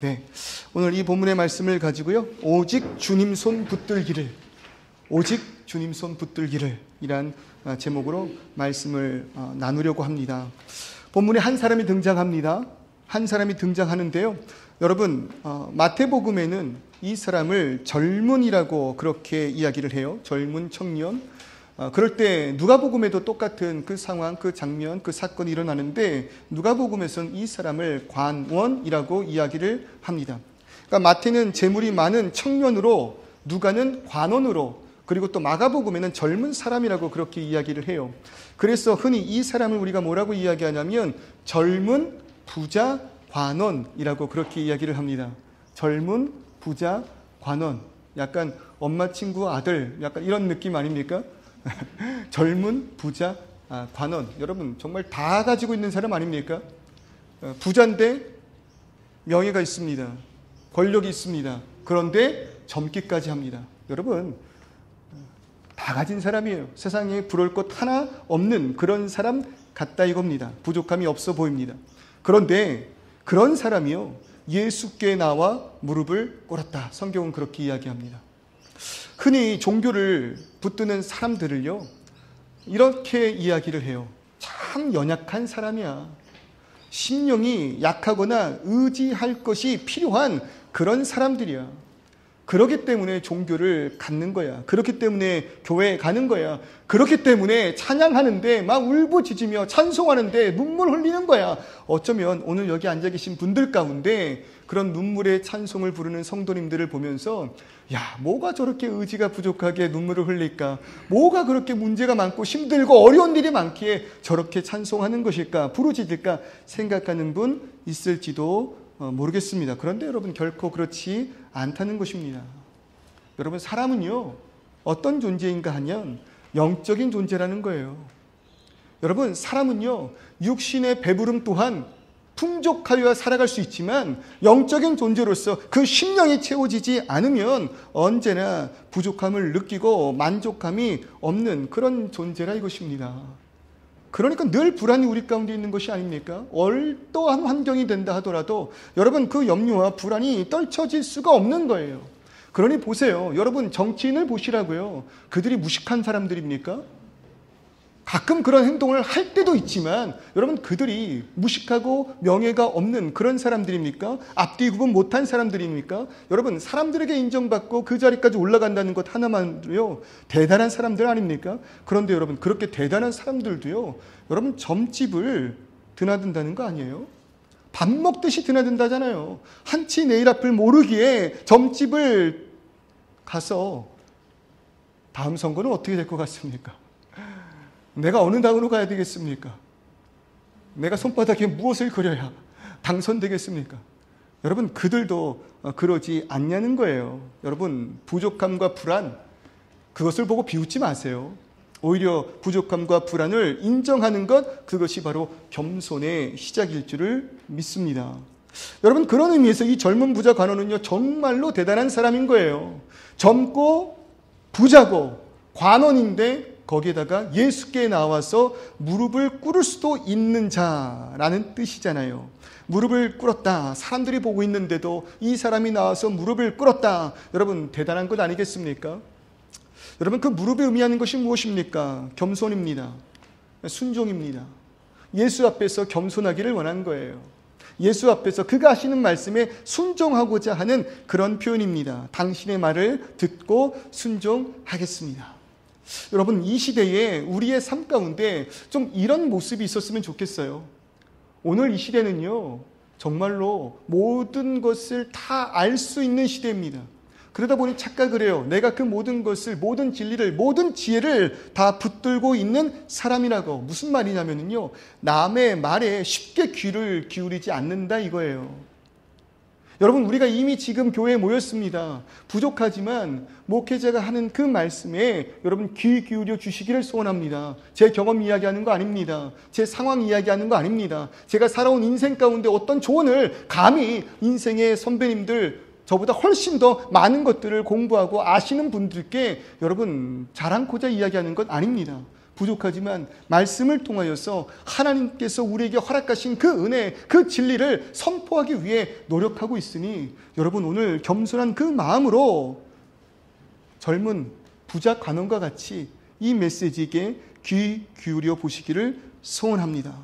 네, 오늘 이 본문의 말씀을 가지고요, 오직 주님 손 붙들기를, 오직 주님 손 붙들기를 이란 제목으로 말씀을 나누려고 합니다. 본문에 한 사람이 등장합니다. 한 사람이 등장하는데요, 여러분, 마태복음에는 이 사람을 젊은이라고 그렇게 이야기를 해요. 젊은 청년. 그럴 때 누가복음에도 똑같은 그 상황, 그 장면, 그 사건이 일어나는데 누가복음에서는 이 사람을 관원이라고 이야기를 합니다. 그러니까 마태는 재물이 많은 청년으로, 누가는 관원으로, 그리고 또 마가복음에는 젊은 사람이라고 그렇게 이야기를 해요. 그래서 흔히 이 사람을 우리가 뭐라고 이야기하냐면 젊은 부자 관원이라고 그렇게 이야기를 합니다. 젊은 부자 관원. 약간 엄마 친구 아들, 약간 이런 느낌 아닙니까? 젊은 부자 관원. 여러분, 정말 다 가지고 있는 사람 아닙니까? 부자인데 명예가 있습니다. 권력이 있습니다. 그런데 젊기까지 합니다. 여러분, 다 가진 사람이에요. 세상에 부러울 것 하나 없는 그런 사람 같다 이겁니다. 부족함이 없어 보입니다. 그런데 그런 사람이요, 예수께 나와 무릎을 꿇었다. 성경은 그렇게 이야기합니다. 흔히 종교를 붙드는 사람들을요, 이렇게 이야기를 해요. 참 연약한 사람이야. 심령이 약하거나 의지할 것이 필요한 그런 사람들이야. 그렇기 때문에 종교를 갖는 거야. 그렇기 때문에 교회에 가는 거야. 그렇기 때문에 찬양하는데 막 울부짖으며 찬송하는데 눈물 흘리는 거야. 어쩌면 오늘 여기 앉아 계신 분들 가운데 그런 눈물의 찬송을 부르는 성도님들을 보면서, 야, 뭐가 저렇게 의지가 부족하게 눈물을 흘릴까? 뭐가 그렇게 문제가 많고 힘들고 어려운 일이 많기에 저렇게 찬송하는 것일까? 부르짖을까? 생각하는 분 있을지도 모르겠습니다. 그런데 여러분, 결코 그렇지 않다는 것입니다. 여러분, 사람은요, 어떤 존재인가 하면 영적인 존재라는 거예요. 여러분, 사람은요, 육신의 배부름 또한 풍족하여 살아갈 수 있지만 영적인 존재로서 그 심령이 채워지지 않으면 언제나 부족함을 느끼고 만족감이 없는 그런 존재라 이것입니다. 그러니까 늘 불안이 우리 가운데 있는 것이 아닙니까? 어떠한 환경이 된다 하더라도 여러분, 그 염려와 불안이 떨쳐질 수가 없는 거예요. 그러니 보세요. 여러분, 정치인을 보시라고요. 그들이 무식한 사람들입니까? 가끔 그런 행동을 할 때도 있지만 여러분, 그들이 무식하고 명예가 없는 그런 사람들입니까? 앞뒤 구분 못한 사람들입니까? 여러분, 사람들에게 인정받고 그 자리까지 올라간다는 것 하나만으로요, 대단한 사람들 아닙니까? 그런데 여러분, 그렇게 대단한 사람들도요, 여러분, 점집을 드나든다는 거 아니에요? 밥 먹듯이 드나든다잖아요. 한치 내일 앞을 모르기에 점집을 가서 다음 선거는 어떻게 될 것 같습니까? 내가 어느 당으로 가야 되겠습니까? 내가 손바닥에 무엇을 그려야 당선되겠습니까? 여러분, 그들도 그러지 않냐는 거예요. 여러분, 부족함과 불안, 그것을 보고 비웃지 마세요. 오히려 부족함과 불안을 인정하는 것, 그것이 바로 겸손의 시작일 줄을 믿습니다. 여러분, 그런 의미에서 이 젊은 부자 관원은요, 정말로 대단한 사람인 거예요. 젊고 부자고 관원인데 거기에다가 예수께 나와서 무릎을 꿇을 수도 있는 자라는 뜻이잖아요. 무릎을 꿇었다. 사람들이 보고 있는데도 이 사람이 나와서 무릎을 꿇었다. 여러분, 대단한 것 아니겠습니까? 여러분, 그 무릎에 의미하는 것이 무엇입니까? 겸손입니다. 순종입니다. 예수 앞에서 겸손하기를 원한 거예요. 예수 앞에서 그가 하시는 말씀에 순종하고자 하는 그런 표현입니다. 당신의 말을 듣고 순종하겠습니다. 여러분, 이 시대에 우리의 삶 가운데 좀 이런 모습이 있었으면 좋겠어요. 오늘 이 시대는요, 정말로 모든 것을 다 알 수 있는 시대입니다. 그러다 보니 착각을 해요. 내가 그 모든 것을, 모든 진리를, 모든 지혜를 다 붙들고 있는 사람이라고. 무슨 말이냐면요, 남의 말에 쉽게 귀를 기울이지 않는다 이거예요. 여러분, 우리가 이미 지금 교회에 모였습니다. 부족하지만 목회자가 하는 그 말씀에 여러분 귀 기울여 주시기를 소원합니다. 제 경험 이야기하는 거 아닙니다. 제 상황 이야기하는 거 아닙니다. 제가 살아온 인생 가운데 어떤 조언을 감히 인생의 선배님들, 저보다 훨씬 더 많은 것들을 공부하고 아시는 분들께 여러분 자랑코자 이야기하는 것 아닙니다. 부족하지만 말씀을 통하여서 하나님께서 우리에게 허락하신 그 은혜, 그 진리를 선포하기 위해 노력하고 있으니 여러분 오늘 겸손한 그 마음으로 젊은 부자 관원과 같이 이 메시지에게 귀 기울여 보시기를 소원합니다.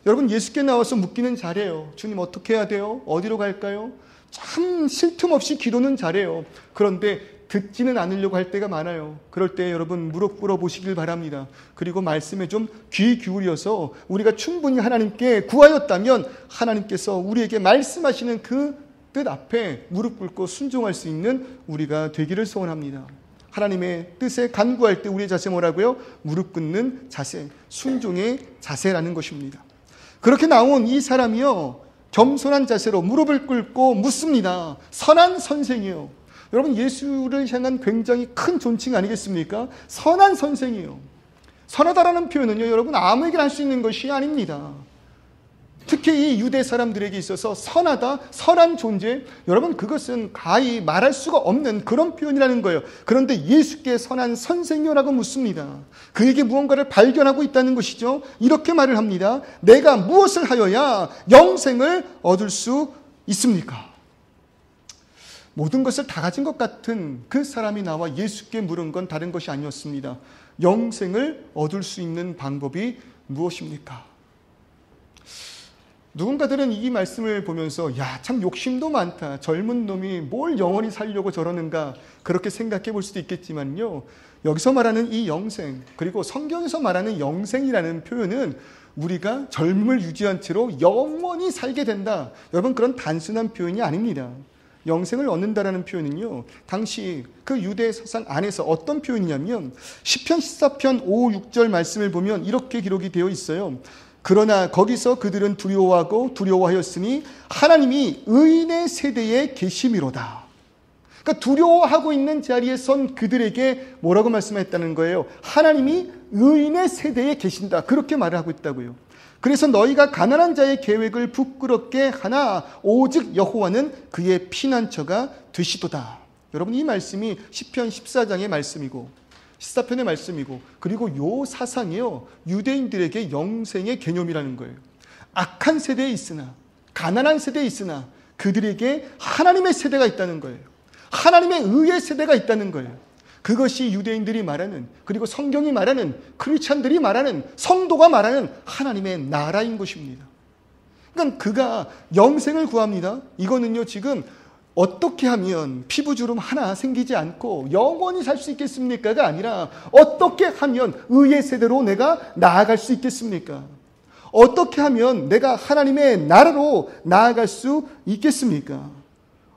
여러분 예수께 나와서 묻기는 잘해요. 주님 어떻게 해야 돼요? 어디로 갈까요? 참 쉴 틈 없이 기도는 잘해요. 그런데 듣지는 않으려고 할 때가 많아요. 그럴 때 여러분 무릎 꿇어 보시길 바랍니다. 그리고 말씀에 좀 귀 기울여서 우리가 충분히 하나님께 구하였다면 하나님께서 우리에게 말씀하시는 그 뜻 앞에 무릎 꿇고 순종할 수 있는 우리가 되기를 소원합니다. 하나님의 뜻에 간구할 때 우리의 자세 뭐라고요? 무릎 꿇는 자세, 순종의 자세라는 것입니다. 그렇게 나온 이 사람이요, 겸손한 자세로 무릎을 꿇고 묻습니다. 선한 선생이요. 여러분 예수를 향한 굉장히 큰 존칭 아니겠습니까? 선한 선생이요. 선하다라는 표현은요, 여러분 아무에게나 할 수 있는 것이 아닙니다. 특히 이 유대 사람들에게 있어서 선하다, 선한 존재, 여러분 그것은 가히 말할 수가 없는 그런 표현이라는 거예요. 그런데 예수께 선한 선생이라고 묻습니다. 그에게 무언가를 발견하고 있다는 것이죠. 이렇게 말을 합니다. 내가 무엇을 하여야 영생을 얻을 수 있습니까? 모든 것을 다 가진 것 같은 그 사람이 나와 예수께 물은 건 다른 것이 아니었습니다. 영생을 얻을 수 있는 방법이 무엇입니까? 누군가들은 이 말씀을 보면서 야, 참 욕심도 많다. 젊은 놈이 뭘 영원히 살려고 저러는가 그렇게 생각해 볼 수도 있겠지만요. 여기서 말하는 이 영생, 그리고 성경에서 말하는 영생이라는 표현은 우리가 젊음을 유지한 채로 영원히 살게 된다. 여러분 그런 단순한 표현이 아닙니다. 영생을 얻는다라는 표현은요, 당시 그 유대 사상 안에서 어떤 표현이냐면 시편 14편 5, 6절 말씀을 보면 이렇게 기록이 되어 있어요. 그러나 거기서 그들은 두려워하고 두려워하였으니 하나님이 의인의 세대에 계심이로다. 그러니까 두려워하고 있는 자리에 선 그들에게 뭐라고 말씀했다는 거예요? 하나님이 의인의 세대에 계신다. 그렇게 말을 하고 있다고요. 그래서 너희가 가난한 자의 계획을 부끄럽게 하나 오직 여호와는 그의 피난처가 되시도다. 여러분 이 말씀이 시편 14장의 말씀이고 14편의 말씀이고, 그리고 요 사상이요 유대인들에게 영생의 개념이라는 거예요. 악한 세대에 있으나, 가난한 세대에 있으나 그들에게 하나님의 세대가 있다는 거예요. 하나님의 의의 세대가 있다는 거예요. 그것이 유대인들이 말하는, 그리고 성경이 말하는, 크리스찬들이 말하는, 성도가 말하는 하나님의 나라인 것입니다. 그러니까 그가 영생을 구합니다. 이거는요 지금 어떻게 하면 피부주름 하나 생기지 않고 영원히 살 수 있겠습니까가 아니라 어떻게 하면 의의 세대로 내가 나아갈 수 있겠습니까? 어떻게 하면 내가 하나님의 나라로 나아갈 수 있겠습니까?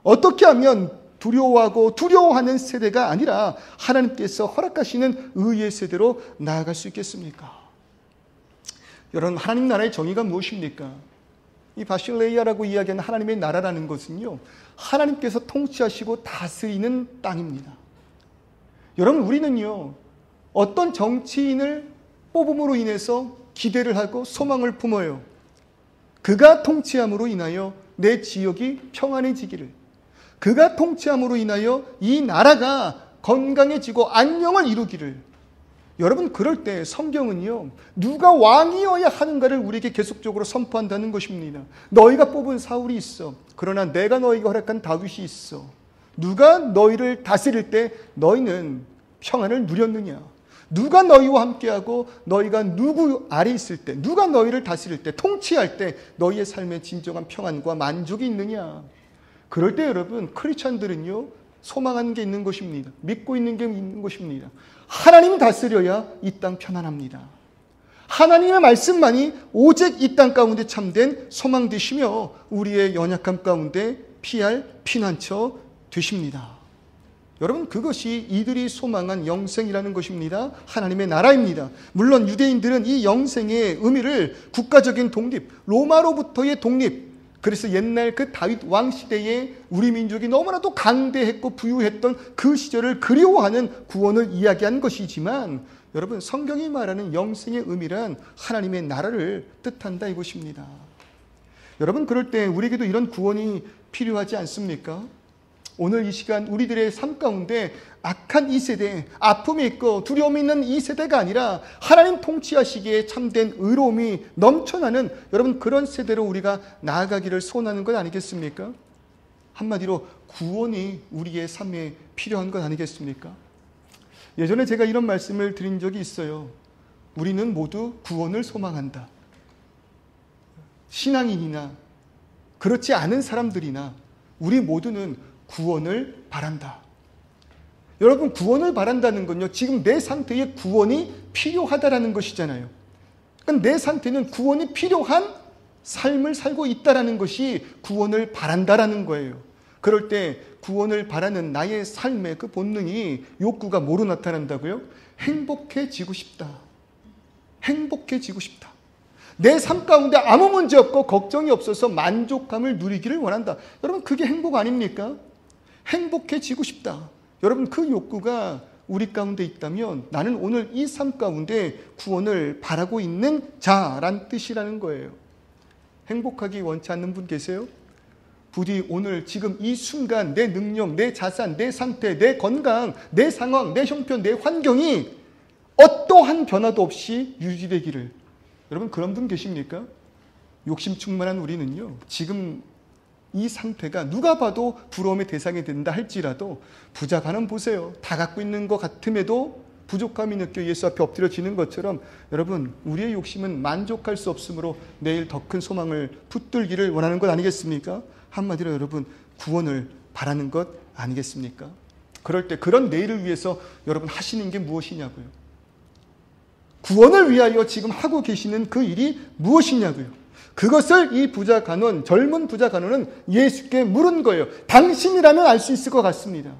어떻게 하면 두려워하고 두려워하는 세대가 아니라 하나님께서 허락하시는 의의 세대로 나아갈 수 있겠습니까? 여러분 하나님 나라의 정의가 무엇입니까? 이 바실레이아라고 이야기하는 하나님의 나라라는 것은요, 하나님께서 통치하시고 다스리는 땅입니다. 여러분 우리는요 어떤 정치인을 뽑음으로 인해서 기대를 하고 소망을 품어요. 그가 통치함으로 인하여 내 지역이 평안해지기를, 그가 통치함으로 인하여 이 나라가 건강해지고 안녕을 이루기를. 여러분 그럴 때 성경은요 누가 왕이어야 하는가를 우리에게 계속적으로 선포한다는 것입니다. 너희가 뽑은 사울이 있어. 그러나 내가 너희에게 허락한 다윗이 있어. 누가 너희를 다스릴 때 너희는 평안을 누렸느냐? 누가 너희와 함께하고 너희가 누구 아래 있을 때, 누가 너희를 다스릴 때, 통치할 때 너희의 삶에 진정한 평안과 만족이 있느냐? 그럴 때 여러분 크리스찬들은요 소망하는 게 있는 것입니다. 믿고 있는 게 있는 것입니다. 하나님이 다스려야 이 땅 편안합니다. 하나님의 말씀만이 오직 이 땅 가운데 참된 소망 되시며 우리의 연약함 가운데 피할 피난처 되십니다. 여러분 그것이 이들이 소망한 영생이라는 것입니다. 하나님의 나라입니다. 물론 유대인들은 이 영생의 의미를 국가적인 독립, 로마로부터의 독립, 그래서 옛날 그 다윗 왕 시대에 우리 민족이 너무나도 강대했고 부유했던 그 시절을 그리워하는 구원을 이야기한 것이지만 여러분 성경이 말하는 영생의 의미란 하나님의 나라를 뜻한다 이것입니다. 여러분 그럴 때 우리에게도 이런 구원이 필요하지 않습니까? 오늘 이 시간 우리들의 삶 가운데 악한 이 세대, 아픔이 있고 두려움이 있는 이 세대가 아니라 하나님 통치하시기에 참된 의로움이 넘쳐나는 여러분 그런 세대로 우리가 나아가기를 소원하는 것 아니겠습니까? 한마디로 구원이 우리의 삶에 필요한 것 아니겠습니까? 예전에 제가 이런 말씀을 드린 적이 있어요. 우리는 모두 구원을 소망한다. 신앙인이나 그렇지 않은 사람들이나 우리 모두는 구원을 바란다. 여러분 구원을 바란다는 건요, 지금 내 상태에 구원이 필요하다라는 것이잖아요. 그러니까 내 상태는 구원이 필요한 삶을 살고 있다라는 것이 구원을 바란다라는 거예요. 그럴 때 구원을 바라는 나의 삶의 그 본능이, 욕구가 뭐로 나타난다고요? 행복해지고 싶다. 행복해지고 싶다. 내 삶 가운데 아무 문제 없고 걱정이 없어서 만족감을 누리기를 원한다. 여러분 그게 행복 아닙니까? 행복해지고 싶다. 여러분 그 욕구가 우리 가운데 있다면 나는 오늘 이 삶 가운데 구원을 바라고 있는 자란 뜻이라는 거예요. 행복하기 원치 않는 분 계세요? 부디 오늘 지금 이 순간 내 능력, 내 자산, 내 상태, 내 건강, 내 상황, 내 형편, 내 환경이 어떠한 변화도 없이 유지되기를. 여러분 그런 분 계십니까? 욕심 충만한 우리는요, 지금 이 상태가 누가 봐도 부러움의 대상이 된다 할지라도 부자 가는 보세요. 다 갖고 있는 것 같음에도 부족함이 느껴 예수 앞에 엎드려지는 것처럼 여러분 우리의 욕심은 만족할 수 없으므로 내일 더 큰 소망을 붙들기를 원하는 것 아니겠습니까? 한마디로 여러분 구원을 바라는 것 아니겠습니까? 그럴 때 그런 내일을 위해서 여러분 하시는 게 무엇이냐고요? 구원을 위하여 지금 하고 계시는 그 일이 무엇이냐고요? 그것을 이 부자 간원, 젊은 부자 간원은 예수께 물은 거예요. 당신이라면 알 수 있을 것 같습니다.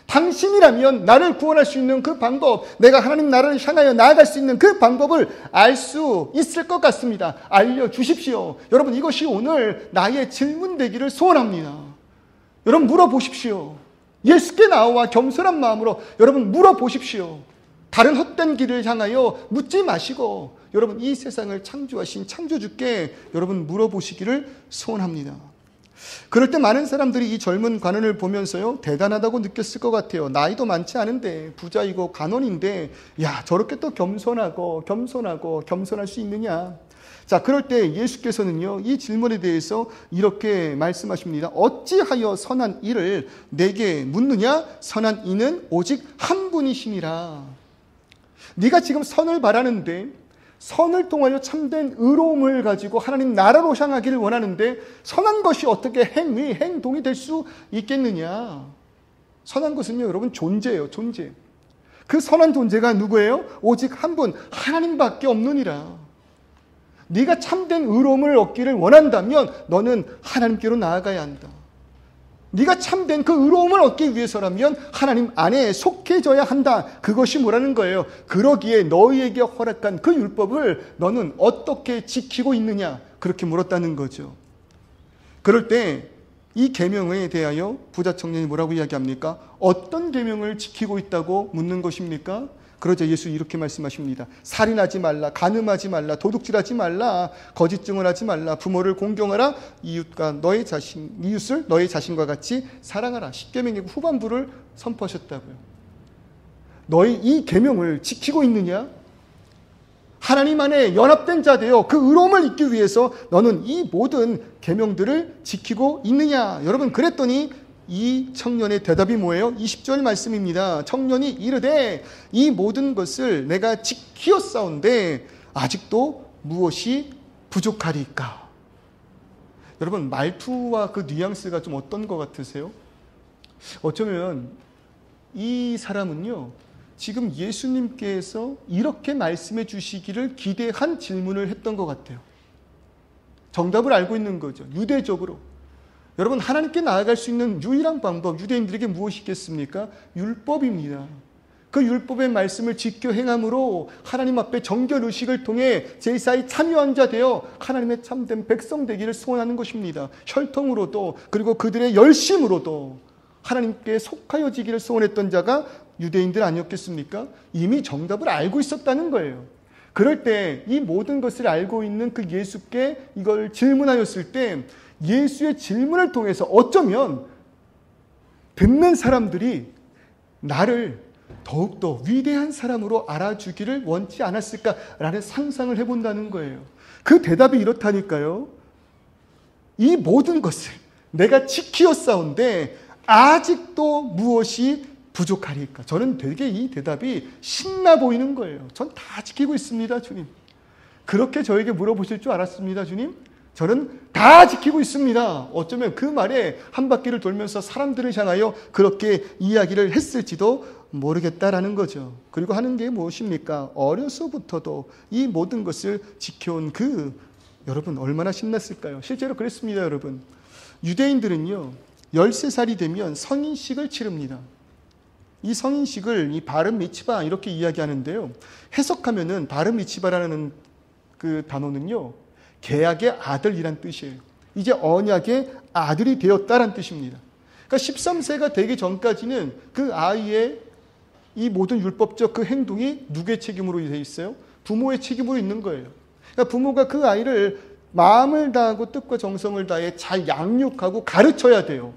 당신이라면 나를 구원할 수 있는 그 방법, 내가 하나님 나라를 향하여 나아갈 수 있는 그 방법을 알 수 있을 것 같습니다. 알려주십시오. 여러분 이것이 오늘 나의 질문 되기를 소원합니다. 여러분 물어보십시오. 예수께 나와 겸손한 마음으로 여러분 물어보십시오. 다른 헛된 길을 향하여 묻지 마시고 여러분 이 세상을 창조하신 창조주께 여러분 물어보시기를 소원합니다. 그럴 때 많은 사람들이 이 젊은 관원을 보면서요 대단하다고 느꼈을 것 같아요. 나이도 많지 않은데 부자이고 관원인데 야 저렇게 또 겸손하고 겸손할 수 있느냐. 자 그럴 때 예수께서는요 이 질문에 대해서 이렇게 말씀하십니다. 어찌하여 선한 이를 내게 묻느냐. 선한 이는 오직 한 분이시니라. 네가 지금 선을 바라는데 선을 통하여 참된 의로움을 가지고 하나님 나라로 향하기를 원하는데 선한 것이 어떻게 행동이 될 수 있겠느냐. 선한 것은요 여러분 존재예요. 존재. 그 선한 존재가 누구예요? 오직 한 분 하나님밖에 없느니라. 네가 참된 의로움을 얻기를 원한다면 너는 하나님께로 나아가야 한다. 네가 참된 그 의로움을 얻기 위해서라면 하나님 안에 속해져야 한다. 그것이 뭐라는 거예요? 그러기에 너희에게 허락한 그 율법을 너는 어떻게 지키고 있느냐? 그렇게 물었다는 거죠. 그럴 때 이 계명에 대하여 부자 청년이 뭐라고 이야기합니까? 어떤 계명을 지키고 있다고 묻는 것입니까? 그러자 예수 이렇게 말씀하십니다. 살인하지 말라, 간음하지 말라, 도둑질하지 말라, 거짓 증언하지 말라, 부모를 공경하라, 이웃을 너의 자신과 같이 사랑하라. 십계명의 후반부를 선포하셨다고요. 너희 이 계명을 지키고 있느냐? 하나님 안에 연합된 자 되어 그 의로움을 얻기 위해서 너는 이 모든 계명들을 지키고 있느냐? 여러분 그랬더니 이 청년의 대답이 뭐예요? 20절 말씀입니다. 청년이 이르되 이 모든 것을 내가 지키었사온데 아직도 무엇이 부족하리까? 여러분 말투와 그 뉘앙스가 좀 어떤 것 같으세요? 어쩌면 이 사람은요 지금 예수님께서 이렇게 말씀해 주시기를 기대한 질문을 했던 것 같아요. 정답을 알고 있는 거죠. 유대적으로 여러분 하나님께 나아갈 수 있는 유일한 방법, 유대인들에게 무엇이겠습니까? 율법입니다. 그 율법의 말씀을 지켜 행함으로 하나님 앞에 정결의식을 통해 제사에 참여한 자 되어 하나님의 참된 백성 되기를 소원하는 것입니다. 혈통으로도 그리고 그들의 열심으로도 하나님께 속하여지기를 소원했던 자가 유대인들 아니었겠습니까? 이미 정답을 알고 있었다는 거예요. 그럴 때 이 모든 것을 알고 있는 그 예수께 이걸 질문하였을 때 예수의 질문을 통해서 어쩌면 듣는 사람들이 나를 더욱더 위대한 사람으로 알아주기를 원치 않았을까라는 상상을 해본다는 거예요. 그 대답이 이렇다니까요. 이 모든 것을 내가 지키었사온데 아직도 무엇이 부족하리까? 저는 되게 이 대답이 신나 보이는 거예요. 전 다 지키고 있습니다, 주님. 그렇게 저에게 물어보실 줄 알았습니다, 주님. 저는 다 지키고 있습니다. 어쩌면 그 말에 한 바퀴를 돌면서 사람들을 향하여 그렇게 이야기를 했을지도 모르겠다라는 거죠. 그리고 하는 게 무엇입니까? 어려서부터도 이 모든 것을 지켜온 여러분 얼마나 신났을까요? 실제로 그랬습니다, 여러분. 유대인들은요, 13살이 되면 성인식을 치릅니다. 이 성인식을 이 바름 미츠바 이렇게 이야기하는데요. 해석하면은 바름 미츠바라는 그 단어는요, 계약의 아들이란 뜻이에요. 이제 언약의 아들이 되었다란 뜻입니다. 그러니까 13세가 되기 전까지는 그 아이의 이 모든 율법적 그 행동이 누구의 책임으로 되어 있어요? 부모의 책임으로 있는 거예요. 그러니까 부모가 그 아이를 마음을 다하고 뜻과 정성을 다해 잘 양육하고 가르쳐야 돼요.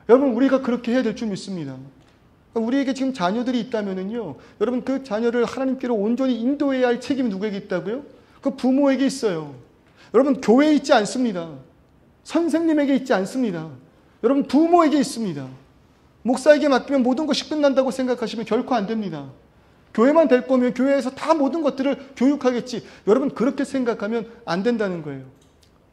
여러분, 우리가 그렇게 해야 될 줄 믿습니다. 우리에게 지금 자녀들이 있다면요, 여러분 그 자녀를 하나님께로 온전히 인도해야 할 책임이 누구에게 있다고요? 그 부모에게 있어요. 여러분, 교회에 있지 않습니다. 선생님에게 있지 않습니다. 여러분, 부모에게 있습니다. 목사에게 맡기면 모든 것이 끝난다고 생각하시면 결코 안 됩니다. 교회만 될 거면 교회에서 다 모든 것들을 교육하겠지. 여러분, 그렇게 생각하면 안 된다는 거예요.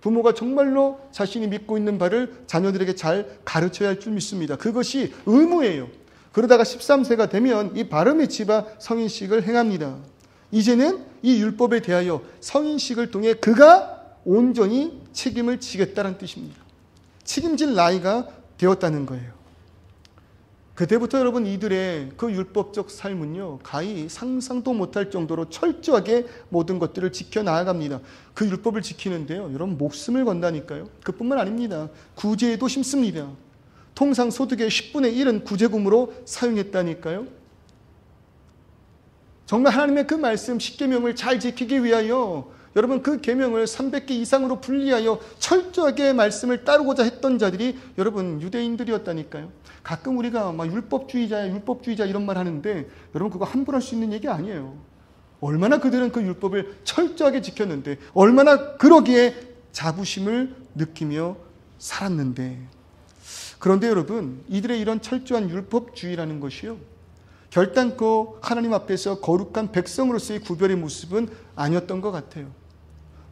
부모가 정말로 자신이 믿고 있는 바를 자녀들에게 잘 가르쳐야 할 줄 믿습니다. 그것이 의무예요. 그러다가 13세가 되면 이 바르미츠바 성인식을 행합니다. 이제는 이 율법에 대하여 성인식을 통해 그가 온전히 책임을 지겠다는 뜻입니다. 책임질 나이가 되었다는 거예요. 그때부터 여러분, 이들의 그 율법적 삶은요, 가히 상상도 못할 정도로 철저하게 모든 것들을 지켜나갑니다. 그 율법을 지키는데요, 여러분, 목숨을 건다니까요. 그뿐만 아닙니다. 구제에도 심습니다. 통상 소득의 10분의 1은 구제금으로 사용했다니까요. 정말 하나님의 그 말씀 10계명을 잘 지키기 위하여 여러분 그 계명을 300개 이상으로 분리하여 철저하게 말씀을 따르고자 했던 자들이 여러분 유대인들이었다니까요. 가끔 우리가 막 율법주의자 이런 말 하는데 여러분 그거 함부로 할 수 있는 얘기 아니에요. 얼마나 그들은 그 율법을 철저하게 지켰는데, 얼마나 그러기에 자부심을 느끼며 살았는데. 그런데 여러분, 이들의 이런 철저한 율법주의라는 것이요, 결단코 하나님 앞에서 거룩한 백성으로서의 구별의 모습은 아니었던 것 같아요.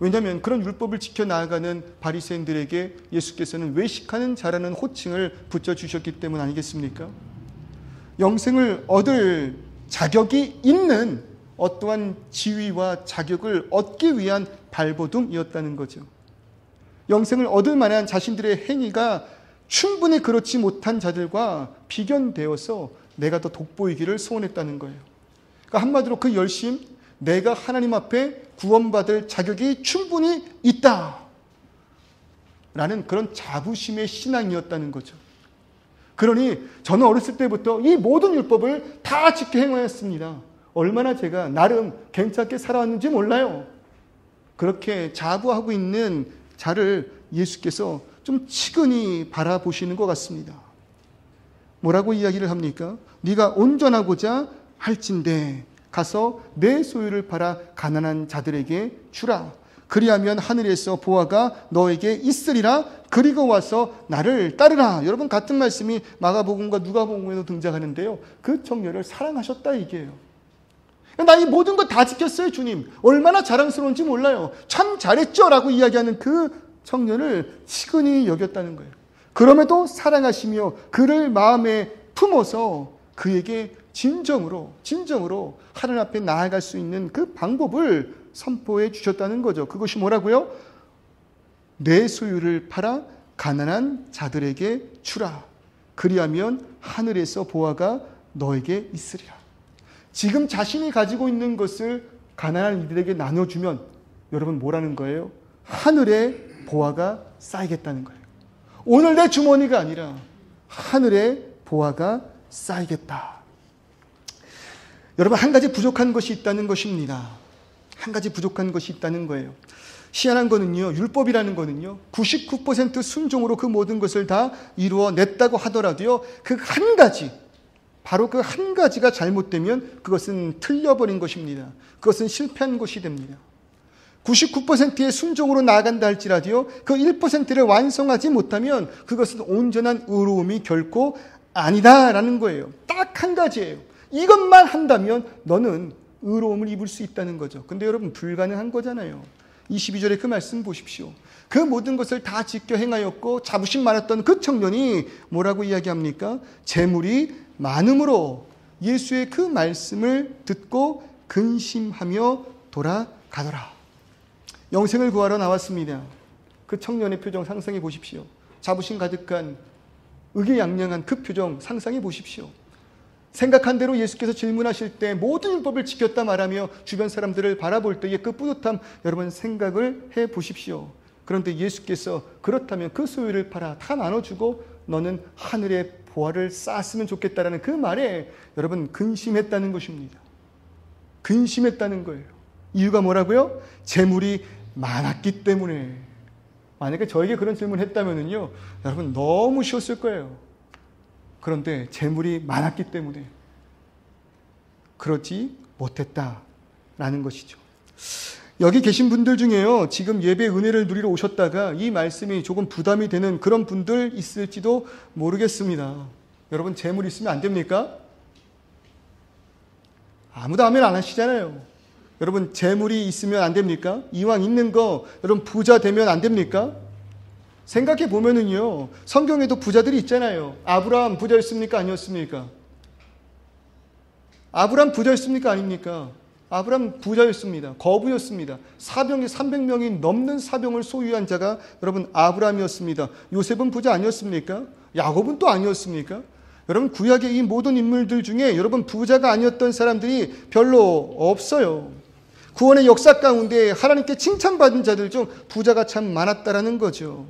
왜냐하면 그런 율법을 지켜나가는 바리새인들에게 예수께서는 외식하는 자라는 호칭을 붙여주셨기 때문 아니겠습니까? 영생을 얻을 자격이 있는 어떠한 지위와 자격을 얻기 위한 발버둥이었다는 거죠. 영생을 얻을 만한 자신들의 행위가 충분히 그렇지 못한 자들과 비견되어서 내가 더 돋보이기를 소원했다는 거예요. 그러니까 한마디로 그 열심, 내가 하나님 앞에 구원받을 자격이 충분히 있다 라는 그런 자부심의 신앙이었다는 거죠. 그러니 저는 어렸을 때부터 이 모든 율법을 다 지켜 행하였습니다. 얼마나 제가 나름 괜찮게 살아왔는지 몰라요. 그렇게 자부하고 있는 자를 예수께서 좀 치근히 바라보시는 것 같습니다. 뭐라고 이야기를 합니까? 네가 온전하고자 할진대 가서 내 소유를 팔아 가난한 자들에게 주라. 그리하면 하늘에서 보화가 너에게 있으리라. 그리고 와서 나를 따르라. 여러분, 같은 말씀이 마가복음과 누가복음에도 등장하는데요, 그 청년을 사랑하셨다 이게요. 나 이 모든 거 다 지켰어요, 주님. 얼마나 자랑스러운지 몰라요. 참 잘했죠 라고 이야기하는 그 청년을 치근히 여겼다는 거예요. 그럼에도 사랑하시며 그를 마음에 품어서 그에게 진정으로 하나님 앞에 나아갈 수 있는 그 방법을 선포해 주셨다는 거죠. 그것이 뭐라고요? 내 소유를 팔아 가난한 자들에게 주라. 그리하면 하늘에서 보화가 너에게 있으리라. 지금 자신이 가지고 있는 것을 가난한 이들에게 나눠주면 여러분 뭐라는 거예요? 하늘에 보화가 쌓이겠다는 거예요. 오늘 내 주머니가 아니라 하늘에 보화가 쌓이겠다. 여러분, 한 가지 부족한 것이 있다는 것입니다. 한 가지 부족한 것이 있다는 거예요. 희한한 거는요, 율법이라는 거는요, 99% 순종으로 그 모든 것을 다 이루어냈다고 하더라도요, 그 한 가지, 바로 그 한 가지가 잘못되면 그것은 틀려버린 것입니다. 그것은 실패한 것이 됩니다. 99%의 순종으로 나아간다 할지라도요, 그 1%를 완성하지 못하면 그것은 온전한 의로움이 결코 아니다라는 거예요. 딱 한 가지예요. 이것만 한다면 너는 의로움을 입을 수 있다는 거죠. 근데 여러분, 불가능한 거잖아요. 22절에 그 말씀 보십시오. 그 모든 것을 다 지켜 행하였고 자부심 많았던 그 청년이 뭐라고 이야기합니까? 재물이 많음으로 예수의 그 말씀을 듣고 근심하며 돌아가더라. 영생을 구하러 나왔습니다. 그 청년의 표정 상상해 보십시오. 자부심 가득한 의기양양한 그 표정 상상해 보십시오. 생각한 대로 예수께서 질문하실 때 모든 율법을 지켰다 말하며 주변 사람들을 바라볼 때의 그 뿌듯함, 여러분 생각을 해 보십시오. 그런데 예수께서 그렇다면 그 소유를 팔아 다 나눠주고 너는 하늘의 보화를 쌓았으면 좋겠다라는 그 말에 여러분 근심했다는 것입니다. 근심했다는 거예요. 이유가 뭐라고요? 재물이 많았기 때문에. 만약에 저에게 그런 질문을 했다면요, 여러분 너무 쉬웠을 거예요. 그런데 재물이 많았기 때문에 그러지 못했다라는 것이죠. 여기 계신 분들 중에요, 지금 예배 은혜를 누리러 오셨다가 이 말씀이 조금 부담이 되는 그런 분들 있을지도 모르겠습니다. 여러분, 재물 있으면 안 됩니까? 아무도 아멘 안 하시잖아요. 여러분, 재물이 있으면 안 됩니까? 이왕 있는 거 여러분 부자 되면 안 됩니까? 생각해 보면은요, 성경에도 부자들이 있잖아요. 아브라함 부자였습니까? 아니었습니까? 아브라함 부자였습니까? 아닙니까? 아브라함 부자였습니다. 거부였습니다. 사병이 300명이 넘는 사병을 소유한 자가 여러분 아브라함이었습니다. 요셉은 부자 아니었습니까? 야곱은 또 아니었습니까? 여러분, 구약의 이 모든 인물들 중에 여러분 부자가 아니었던 사람들이 별로 없어요. 구원의 역사 가운데 하나님께 칭찬받은 자들 중 부자가 참 많았다라는 거죠.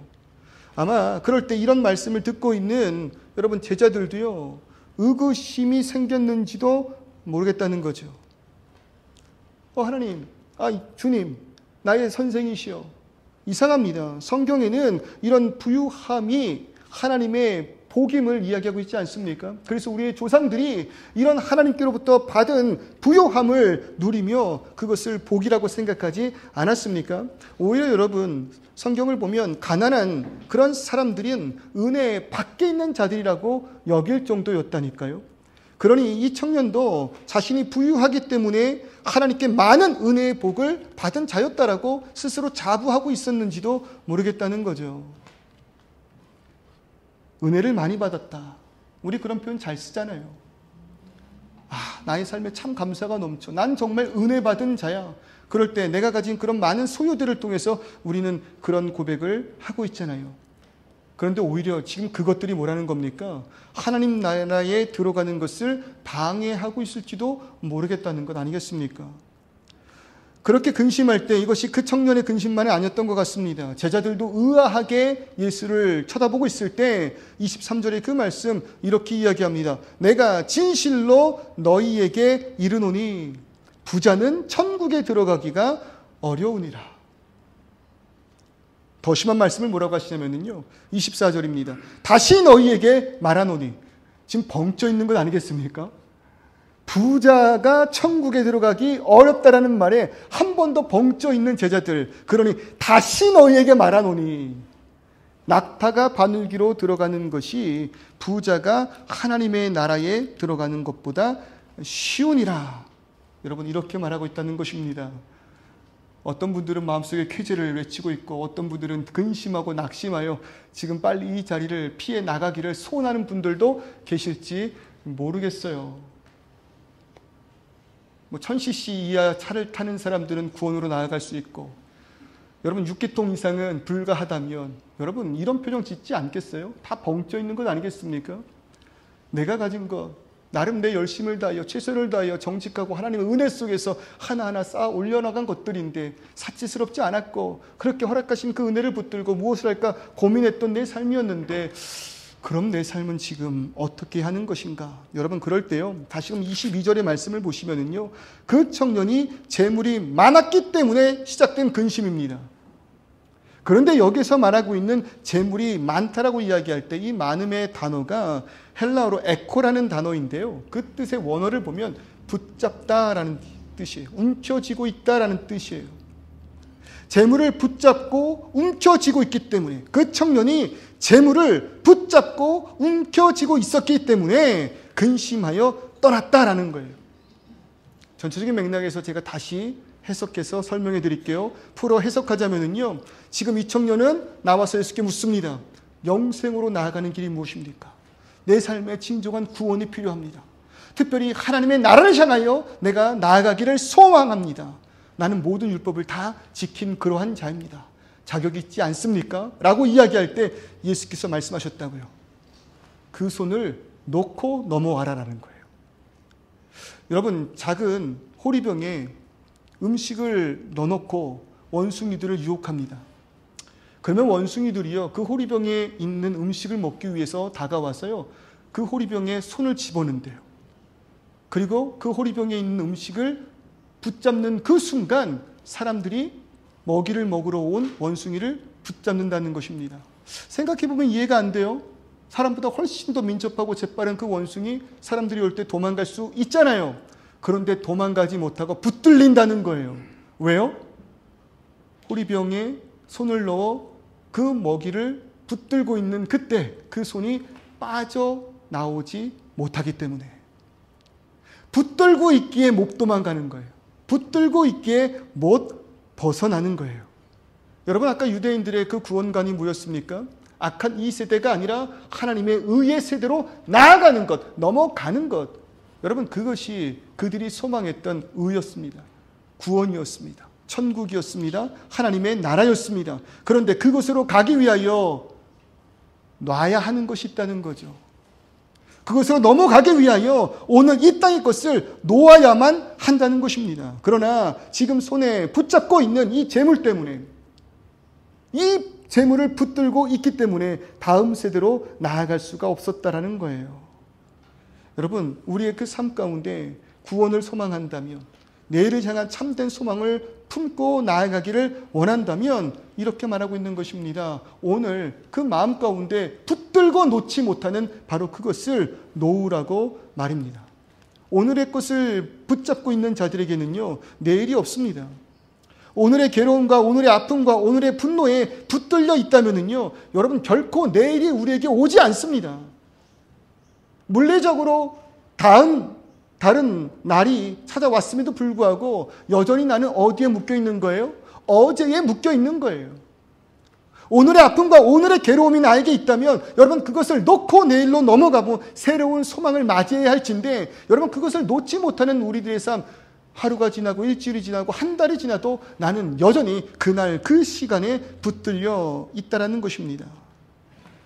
아마 그럴 때 이런 말씀을 듣고 있는 여러분 제자들도요, 의구심이 생겼는지도 모르겠다는 거죠. 하나님, 주님, 나의 선생이시여. 이상합니다. 성경에는 이런 부유함이 하나님의 복임을 이야기하고 있지 않습니까? 그래서 우리의 조상들이 이런 하나님께로부터 받은 부요함을 누리며 그것을 복이라고 생각하지 않았습니까? 오히려 여러분, 성경을 보면 가난한 그런 사람들은 은혜 밖에 있는 자들이라고 여길 정도였다니까요. 그러니 이 청년도 자신이 부유하기 때문에 하나님께 많은 은혜의 복을 받은 자였다라고 스스로 자부하고 있었는지도 모르겠다는 거죠. 은혜를 많이 받았다. 우리 그런 표현 잘 쓰잖아요. 나의 삶에 참 감사가 넘쳐. 난 정말 은혜 받은 자야. 그럴 때 내가 가진 그런 많은 소유들을 통해서 우리는 그런 고백을 하고 있잖아요. 그런데 오히려 지금 그것들이 뭐라는 겁니까? 하나님 나라에 들어가는 것을 방해하고 있을지도 모르겠다는 것 아니겠습니까? 그렇게 근심할 때 이것이 그 청년의 근심만이 아니었던 것 같습니다. 제자들도 의아하게 예수를 쳐다보고 있을 때 23절의 그 말씀 이렇게 이야기합니다. 내가 진실로 너희에게 이르노니 부자는 천국에 들어가기가 어려우니라. 더 심한 말씀을 뭐라고 하시냐면요, 24절입니다. 다시 너희에게 말하노니. 지금 벙쪄 있는 것 아니겠습니까? 부자가 천국에 들어가기 어렵다라는 말에 한 번 더 벙쪄 있는 제자들. 그러니 다시 너희에게 말하노니. 낙타가 바늘기로 들어가는 것이 부자가 하나님의 나라에 들어가는 것보다 쉬우니라. 여러분, 이렇게 말하고 있다는 것입니다. 어떤 분들은 마음속에 쾌재를 외치고 있고 어떤 분들은 근심하고 낙심하여 지금 빨리 이 자리를 피해 나가기를 소원하는 분들도 계실지 모르겠어요. 1000cc 이하 차를 타는 사람들은 구원으로 나아갈 수 있고, 여러분 6기통 이상은 불가하다면 여러분 이런 표정 짓지 않겠어요? 다 벙쪄 있는 것 아니겠습니까? 내가 가진 것, 나름 내 열심을 다하여 최선을 다하여 정직하고 하나님의 은혜 속에서 하나하나 쌓아 올려나간 것들인데 사치스럽지 않았고 그렇게 허락하신 그 은혜를 붙들고 무엇을 할까 고민했던 내 삶이었는데, 그럼 내 삶은 지금 어떻게 하는 것인가? 여러분, 그럴 때요, 다시금 22절의 말씀을 보시면은요, 그 청년이 재물이 많았기 때문에 시작된 근심입니다. 그런데 여기서 말하고 있는 재물이 많다라고 이야기할 때 이 많음의 단어가 헬라어로 에코라는 단어인데요. 그 뜻의 원어를 보면 붙잡다라는 뜻이에요. 움켜쥐고 있다라는 뜻이에요. 재물을 붙잡고 움켜쥐고 있기 때문에, 그 청년이 재물을 붙잡고 움켜쥐고 있었기 때문에 근심하여 떠났다라는 거예요. 전체적인 맥락에서 제가 다시 해석해서 설명해 드릴게요. 풀어 해석하자면요, 지금 이 청년은 나와서 예수께 묻습니다. 영생으로 나아가는 길이 무엇입니까? 내 삶에 진정한 구원이 필요합니다. 특별히 하나님의 나라를 향하여 내가 나아가기를 소망합니다. 나는 모든 율법을 다 지킨 그러한 자입니다. 자격이 있지 않습니까? 라고 이야기할 때 예수께서 말씀하셨다고요. 그 손을 놓고 넘어와라라는 거예요. 여러분, 작은 호리병에 음식을 넣어놓고 원숭이들을 유혹합니다. 그러면 원숭이들이요, 그 호리병에 있는 음식을 먹기 위해서 다가와서요, 그 호리병에 손을 집어넣는데요. 그리고 그 호리병에 있는 음식을 붙잡는 그 순간 사람들이 먹이를 먹으러 온 원숭이를 붙잡는다는 것입니다. 생각해보면 이해가 안 돼요. 사람보다 훨씬 더 민첩하고 재빠른 그 원숭이, 사람들이 올 때 도망갈 수 있잖아요. 그런데 도망가지 못하고 붙들린다는 거예요. 왜요? 호리병에 손을 넣어 그 먹이를 붙들고 있는 그때 그 손이 빠져나오지 못하기 때문에, 붙들고 있기에 못 도망가는 거예요. 붙들고 있기에 못 벗어나는 거예요. 여러분, 아까 유대인들의 그 구원관이 뭐였습니까? 악한 이 세대가 아니라 하나님의 의의 세대로 나아가는 것, 넘어가는 것. 여러분, 그것이 그들이 소망했던 의였습니다. 구원이었습니다. 천국이었습니다. 하나님의 나라였습니다. 그런데 그곳으로 가기 위하여 놔야 하는 것이 있다는 거죠. 그것으로 넘어가기 위하여 오늘 이 땅의 것을 놓아야만 한다는 것입니다. 그러나 지금 손에 붙잡고 있는 이 재물 때문에, 이 재물을 붙들고 있기 때문에 다음 세대로 나아갈 수가 없었다라는 거예요. 여러분, 우리의 그 삶 가운데 구원을 소망한다면, 내일을 향한 참된 소망을 품고 나아가기를 원한다면 이렇게 말하고 있는 것입니다. 오늘 그 마음 가운데 붙들고 놓지 못하는 바로 그것을 놓으라고 말입니다. 오늘의 것을 붙잡고 있는 자들에게는요, 내일이 없습니다. 오늘의 괴로움과 오늘의 아픔과 오늘의 분노에 붙들려 있다면요, 여러분, 결코 내일이 우리에게 오지 않습니다. 물리적으로 다른 날이 찾아왔음에도 불구하고 여전히 나는 어디에 묶여 있는 거예요? 어제에 묶여 있는 거예요. 오늘의 아픔과 오늘의 괴로움이 나에게 있다면 여러분, 그것을 놓고 내일로 넘어가고 새로운 소망을 맞이해야 할진데, 여러분, 그것을 놓지 못하는 우리들의 삶, 하루가 지나고 일주일이 지나고 한 달이 지나도 나는 여전히 그날 그 시간에 붙들려 있다라는 것입니다.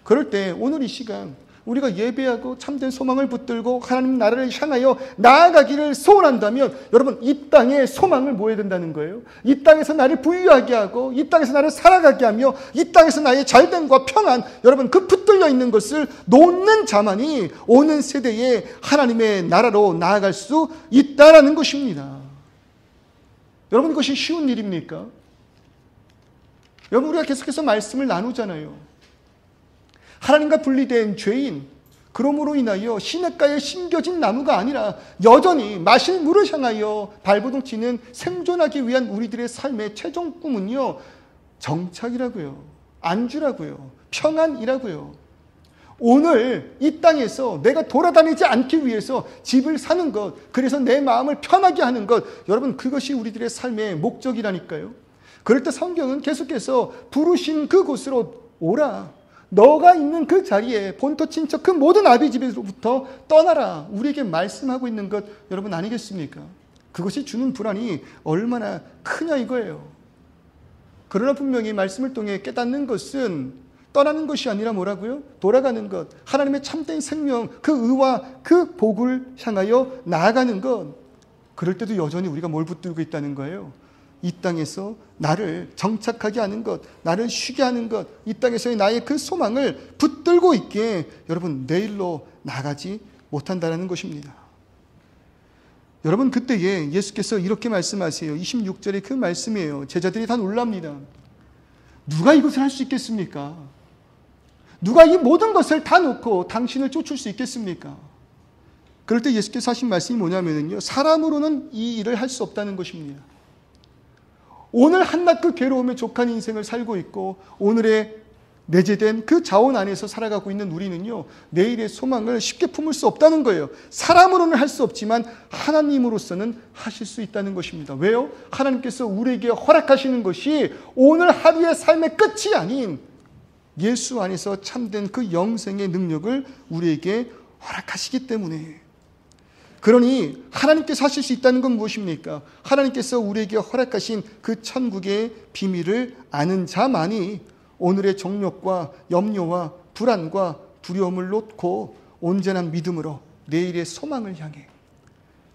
그럴 때 오늘 이 시간 우리가 예배하고 참된 소망을 붙들고 하나님 나라를 향하여 나아가기를 소원한다면 여러분, 이 땅에 소망을 모아야 된다는 거예요. 이 땅에서 나를 부유하게 하고 이 땅에서 나를 살아가게 하며 이 땅에서 나의 잘됨과 평안, 여러분, 그 붙들려 있는 것을 놓는 자만이 오는 세대에 하나님의 나라로 나아갈 수 있다라는 것입니다. 여러분, 이것이 쉬운 일입니까? 여러분, 우리가 계속해서 말씀을 나누잖아요. 하나님과 분리된 죄인, 그러므로 인하여 시냇가에 심겨진 나무가 아니라 여전히 마실 물을 향하여 발버둥치는 생존하기 위한 우리들의 삶의 최종 꿈은요, 정착이라고요, 안주라고요, 평안이라고요. 오늘 이 땅에서 내가 돌아다니지 않기 위해서 집을 사는 것, 그래서 내 마음을 편하게 하는 것, 여러분, 그것이 우리들의 삶의 목적이라니까요. 그럴 때 성경은 계속해서 부르신 그곳으로 오라, 너가 있는 그 자리에 본토 친척 그 모든 아비집에서부터 떠나라, 우리에게 말씀하고 있는 것 여러분 아니겠습니까? 그것이 주는 불안이 얼마나 크냐 이거예요. 그러나 분명히 말씀을 통해 깨닫는 것은 떠나는 것이 아니라 뭐라고요? 돌아가는 것, 하나님의 참된 생명, 그 의와 그 복을 향하여 나아가는 것. 그럴 때도 여전히 우리가 뭘 붙들고 있다는 거예요? 이 땅에서 나를 정착하게 하는 것, 나를 쉬게 하는 것, 이 땅에서의 나의 그 소망을 붙들고 있기에 여러분, 내일로 나가지 못한다는 것입니다. 여러분, 그때에 예수께서 이렇게 말씀하세요. 26절의 그 말씀이에요. 제자들이 다 놀랍니다. 누가 이것을 할 수 있겠습니까? 누가 이 모든 것을 다 놓고 당신을 쫓을 수 있겠습니까? 그럴 때 예수께서 하신 말씀이 뭐냐면요, 사람으로는 이 일을 할 수 없다는 것입니다. 오늘 한낱 그 괴로움에 족한 인생을 살고 있고 오늘의 내재된 그 자원 안에서 살아가고 있는 우리는요, 내일의 소망을 쉽게 품을 수 없다는 거예요. 사람으로는 할 수 없지만 하나님으로서는 하실 수 있다는 것입니다. 왜요? 하나님께서 우리에게 허락하시는 것이 오늘 하루의 삶의 끝이 아닌 예수 안에서 참된 그 영생의 능력을 우리에게 허락하시기 때문에. 그러니 하나님께서 하실 수 있다는 건 무엇입니까? 하나님께서 우리에게 허락하신 그 천국의 비밀을 아는 자만이 오늘의 정욕과 염려와 불안과 두려움을 놓고 온전한 믿음으로 내일의 소망을 향해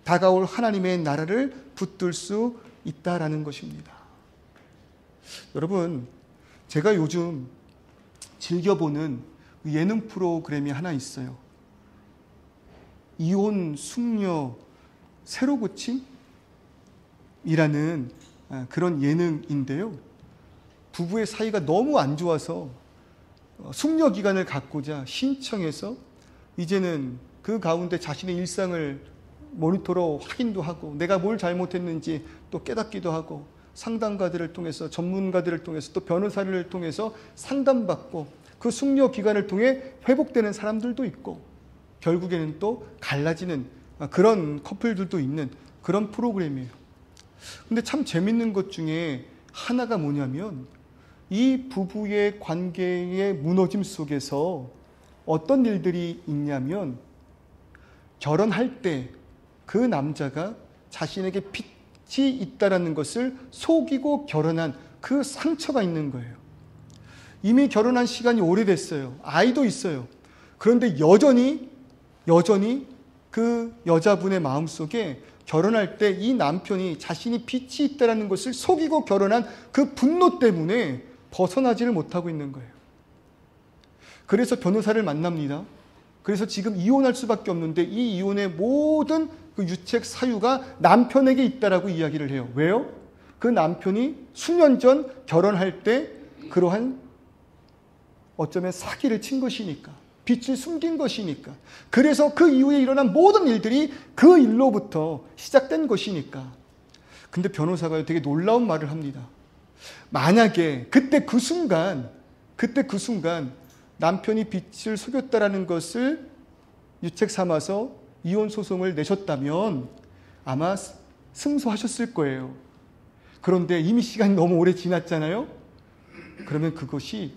다가올 하나님의 나라를 붙들 수 있다라는 것입니다. 여러분, 제가 요즘 즐겨보는 예능 프로그램이 하나 있어요. 이혼 숙녀 새로 고침이라는 그런 예능인데요. 부부의 사이가 너무 안 좋아서 숙녀 기간을 갖고자 신청해서 이제는 그 가운데 자신의 일상을 모니터로 확인도 하고 내가 뭘 잘못했는지 또 깨닫기도 하고 상담가들을 통해서 전문가들을 통해서 또 변호사를 통해서 상담받고 그 숙녀 기간을 통해 회복되는 사람들도 있고 결국에는 또 갈라지는 그런 커플들도 있는 그런 프로그램이에요. 근데 참 재밌는 것 중에 하나가 뭐냐면 이 부부의 관계의 무너짐 속에서 어떤 일들이 있냐면 결혼할 때 그 남자가 자신에게 빚이 있다라는 것을 속이고 결혼한 그 상처가 있는 거예요. 이미 결혼한 시간이 오래됐어요. 아이도 있어요. 그런데 여전히 그 여자분의 마음속에 결혼할 때 이 남편이 자신이 빚이 있다는 것을 속이고 결혼한 그 분노 때문에 벗어나지를 못하고 있는 거예요. 그래서 변호사를 만납니다. 그래서 지금 이혼할 수밖에 없는데 이 이혼의 모든 그 유책 사유가 남편에게 있다라고 이야기를 해요. 왜요? 그 남편이 수년 전 결혼할 때 그러한 어쩌면 사기를 친 것이니까, 빚을 숨긴 것이니까, 그래서 그 이후에 일어난 모든 일들이 그 일로부터 시작된 것이니까. 근데 변호사가 되게 놀라운 말을 합니다. 만약에 그때 그 순간 남편이 빚을 속였다라는 것을 유책 삼아서 이혼 소송을 내셨다면 아마 승소하셨을 거예요. 그런데 이미 시간이 너무 오래 지났잖아요. 그러면 그것이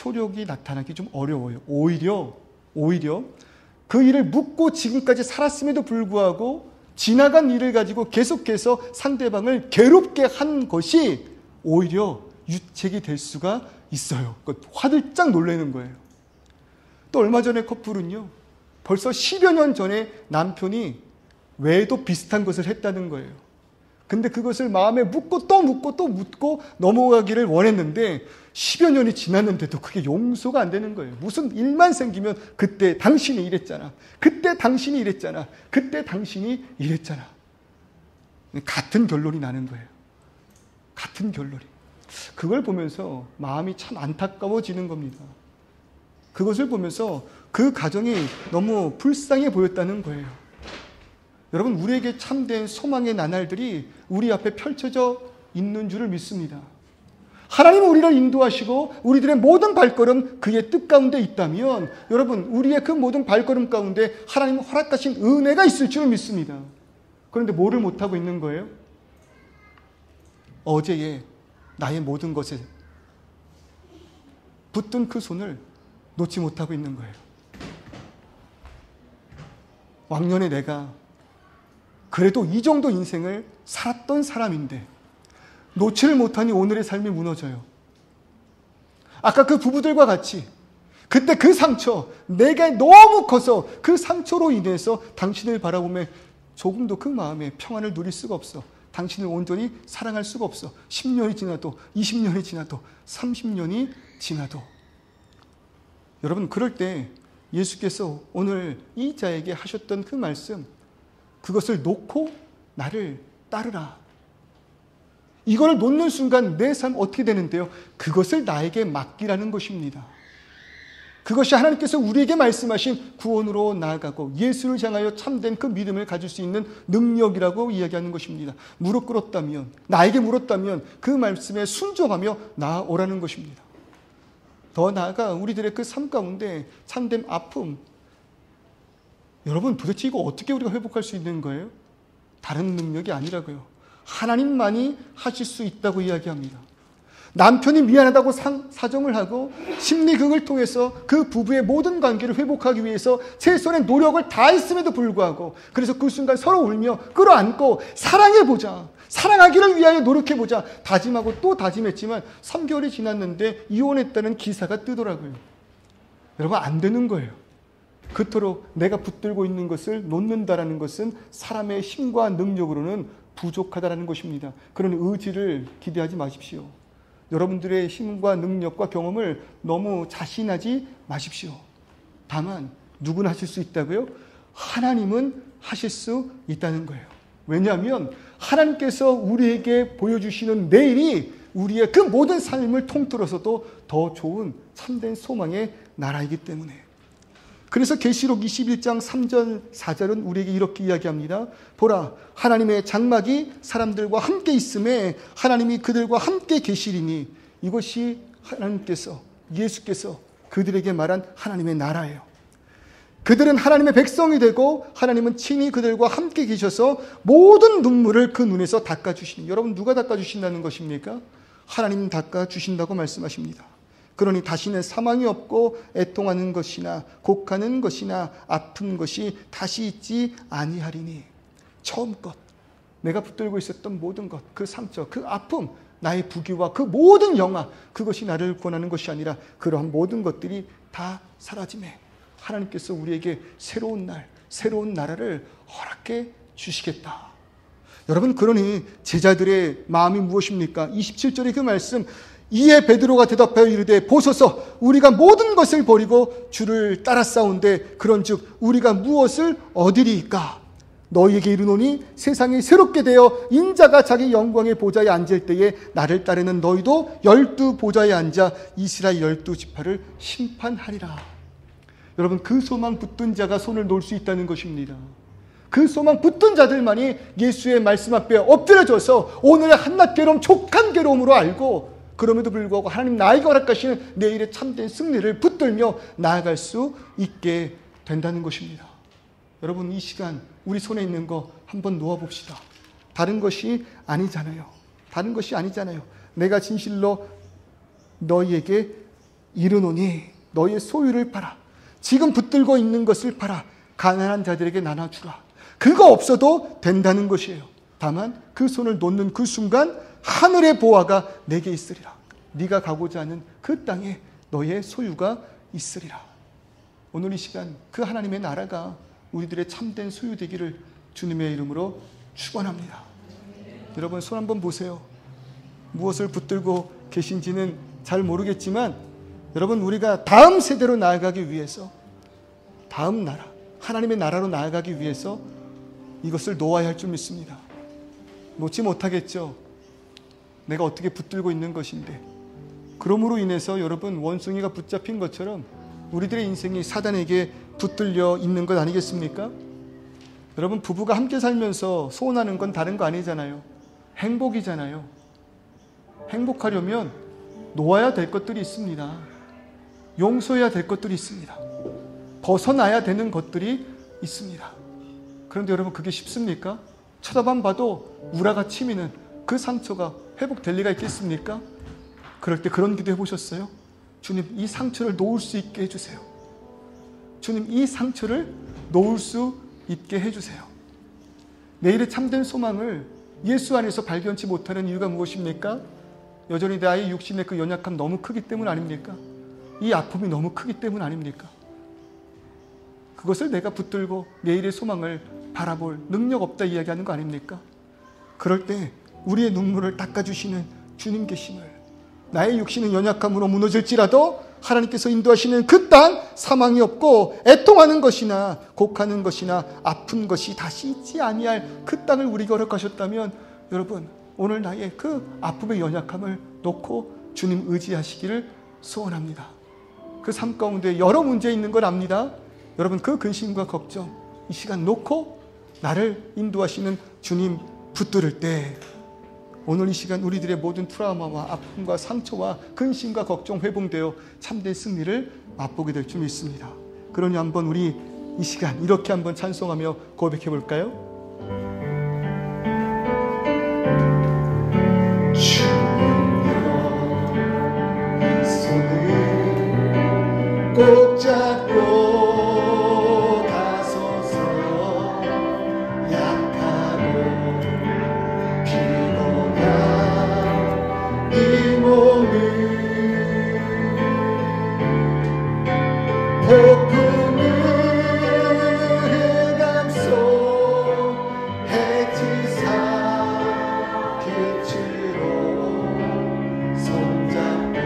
효력이 나타나기 좀 어려워요. 오히려 그 일을 묻고 지금까지 살았음에도 불구하고 지나간 일을 가지고 계속해서 상대방을 괴롭게 한 것이 오히려 유책이 될 수가 있어요. 화들짝 놀라는 거예요. 또 얼마 전에 커플은요, 벌써 10여 년 전에 남편이 외에도 비슷한 것을 했다는 거예요. 근데 그것을 마음에 묻고 또 묻고 넘어가기를 원했는데 10여 년이 지났는데도 그게 용서가 안 되는 거예요. 무슨 일만 생기면 그때 당신이 이랬잖아. 그때 당신이 이랬잖아. 그때 당신이 이랬잖아. 같은 결론이 나는 거예요. 같은 결론이. 그걸 보면서 마음이 참 안타까워지는 겁니다. 그것을 보면서 그 가정이 너무 불쌍해 보였다는 거예요. 여러분, 우리에게 참된 소망의 나날들이 우리 앞에 펼쳐져 있는 줄을 믿습니다. 하나님은 우리를 인도하시고 우리들의 모든 발걸음 그의 뜻 가운데 있다면 여러분, 우리의 그 모든 발걸음 가운데 하나님은 허락하신 은혜가 있을 줄을 믿습니다. 그런데 뭐를 못하고 있는 거예요? 어제의 나의 모든 것에 붙든 그 손을 놓지 못하고 있는 거예요. 왕년에 내가 그래도 이 정도 인생을 살았던 사람인데 놓지를 못하니 오늘의 삶이 무너져요. 아까 그 부부들과 같이 그때 그 상처, 내가 너무 커서 그 상처로 인해서 당신을 바라보며 조금도 그 마음에 평안을 누릴 수가 없어. 당신을 온전히 사랑할 수가 없어. 10년이 지나도 20년이 지나도 30년이 지나도. 여러분, 그럴 때 예수께서 오늘 이 자에게 하셨던 그 말씀, 그것을 놓고 나를 따르라. 이걸 놓는 순간 내 삶 어떻게 되는데요? 그것을 나에게 맡기라는 것입니다. 그것이 하나님께서 우리에게 말씀하신 구원으로 나아가고 예수를 향하여 참된 그 믿음을 가질 수 있는 능력이라고 이야기하는 것입니다. 무릎 꿇었다면, 나에게 물었다면 그 말씀에 순종하며 나아오라는 것입니다. 더 나아가 우리들의 그 삶 가운데 참된 아픔, 여러분 도대체 이거 어떻게 우리가 회복할 수 있는 거예요? 다른 능력이 아니라고요. 하나님만이 하실 수 있다고 이야기합니다. 남편이 미안하다고 사정을 하고 심리극을 통해서 그 부부의 모든 관계를 회복하기 위해서 최선의 노력을 다했음에도 불구하고, 그래서 그 순간 서로 울며 끌어안고 사랑해보자, 사랑하기를 위하여 노력해보자 다짐하고 또 다짐했지만 3개월이 지났는데 이혼했다는 기사가 뜨더라고요. 여러분, 안 되는 거예요. 그토록 내가 붙들고 있는 것을 놓는다라는 것은 사람의 힘과 능력으로는 부족하다는 것입니다. 그런 의지를 기대하지 마십시오. 여러분들의 힘과 능력과 경험을 너무 자신하지 마십시오. 다만 누구나 하실 수 있다고요? 하나님은 하실 수 있다는 거예요. 왜냐하면 하나님께서 우리에게 보여주시는 내일이 우리의 그 모든 삶을 통틀어서도 더 좋은 참된 소망의 나라이기 때문에. 그래서 계시록 21장 3절 4절은 우리에게 이렇게 이야기합니다. 보라, 하나님의 장막이 사람들과 함께 있음에 하나님이 그들과 함께 계시리니, 이것이 하나님께서, 예수께서 그들에게 말한 하나님의 나라예요. 그들은 하나님의 백성이 되고 하나님은 친히 그들과 함께 계셔서 모든 눈물을 그 눈에서 닦아주시니. 여러분, 누가 닦아주신다는 것입니까? 하나님 닦아주신다고 말씀하십니다. 그러니 다시는 사망이 없고 애통하는 것이나 곡하는 것이나 아픈 것이 다시 있지 아니하리니. 처음껏 내가 붙들고 있었던 모든 것, 그 상처, 그 아픔, 나의 부귀와 그 모든 영화, 그것이 나를 권하는 것이 아니라 그러한 모든 것들이 다 사라짐에 하나님께서 우리에게 새로운 날, 새로운 나라를 허락해 주시겠다. 여러분, 그러니 제자들의 마음이 무엇입니까? 27절의 그 말씀, 이에 베드로가 대답하여 이르되 보소서, 우리가 모든 것을 버리고 주를 따라 싸운데 그런즉 우리가 무엇을 얻으리이까? 너희에게 이르노니 세상이 새롭게 되어 인자가 자기 영광의 보좌에 앉을 때에 나를 따르는 너희도 12 보좌에 앉아 이스라엘 12지파를 심판하리라. 여러분, 그 소망 붙든 자가 손을 놓을 수 있다는 것입니다. 그 소망 붙든 자들만이 예수의 말씀 앞에 엎드려져서 오늘의 한낱 괴로움 족한 괴로움으로 알고, 그럼에도 불구하고 하나님 나에게 허락하시는 내일의 참된 승리를 붙들며 나아갈 수 있게 된다는 것입니다. 여러분, 이 시간 우리 손에 있는 거 한번 놓아봅시다. 다른 것이 아니잖아요. 다른 것이 아니잖아요. 내가 진실로 너희에게 이르노니 너희의 소유를 팔아, 지금 붙들고 있는 것을 팔아 가난한 자들에게 나눠주라. 그거 없어도 된다는 것이에요. 다만 그 손을 놓는 그 순간 하늘의 보화가 내게 있으리라. 네가 가고자 하는 그 땅에 너의 소유가 있으리라. 오늘 이 시간 그 하나님의 나라가 우리들의 참된 소유 되기를 주님의 이름으로 축원합니다. 여러분, 손 한번 보세요. 무엇을 붙들고 계신지는 잘 모르겠지만 여러분, 우리가 다음 세대로 나아가기 위해서, 다음 나라, 하나님의 나라로 나아가기 위해서 이것을 놓아야 할 줄 믿습니다. 놓지 못하겠죠. 내가 어떻게 붙들고 있는 것인데. 그러므로 인해서 여러분, 원숭이가 붙잡힌 것처럼 우리들의 인생이 사단에게 붙들려 있는 것 아니겠습니까? 여러분, 부부가 함께 살면서 소원하는 건 다른 거 아니잖아요. 행복이잖아요. 행복하려면 놓아야 될 것들이 있습니다. 용서해야 될 것들이 있습니다. 벗어나야 되는 것들이 있습니다. 그런데 여러분, 그게 쉽습니까? 쳐다만 봐도 우라가 치미는 그 상처가 회복될 리가 있겠습니까? 그럴 때 그런 기도 해보셨어요? 주님, 이 상처를 놓을 수 있게 해주세요. 주님, 이 상처를 놓을 수 있게 해주세요. 내일의 참된 소망을 예수 안에서 발견치 못하는 이유가 무엇입니까? 여전히 나의 육신의 그 연약함 너무 크기 때문 아닙니까? 이 아픔이 너무 크기 때문 아닙니까? 그것을 내가 붙들고 내일의 소망을 바라볼 능력 없다 이야기하는 거 아닙니까? 그럴 때 우리의 눈물을 닦아주시는 주님 계심을, 나의 육신은 연약함으로 무너질지라도 하나님께서 인도하시는 그 땅, 사망이 없고 애통하는 것이나 곡하는 것이나 아픈 것이 다시 있지 아니할 그 땅을 우리에게 허락하셨다면, 여러분, 오늘 나의 그 아픔의 연약함을 놓고 주님 의지하시기를 소원합니다. 그 삶 가운데 여러 문제 있는 걸 압니다. 여러분, 그 근심과 걱정 이 시간 놓고 나를 인도하시는 주님 붙들을 때 오늘 이 시간 우리들의 모든 트라우마와 아픔과 상처와 근심과 걱정 회복되어 참된 승리를 맛보게 될 줄 믿습니다. 그러니 한번 우리 이 시간 이렇게 한번 찬송하며 고백해 볼까요? 주여 손을 꼭 잡고 가소서. 약하고 피곤한 이 몸을 폭풍을 감소 해지사 빛으로 손잡고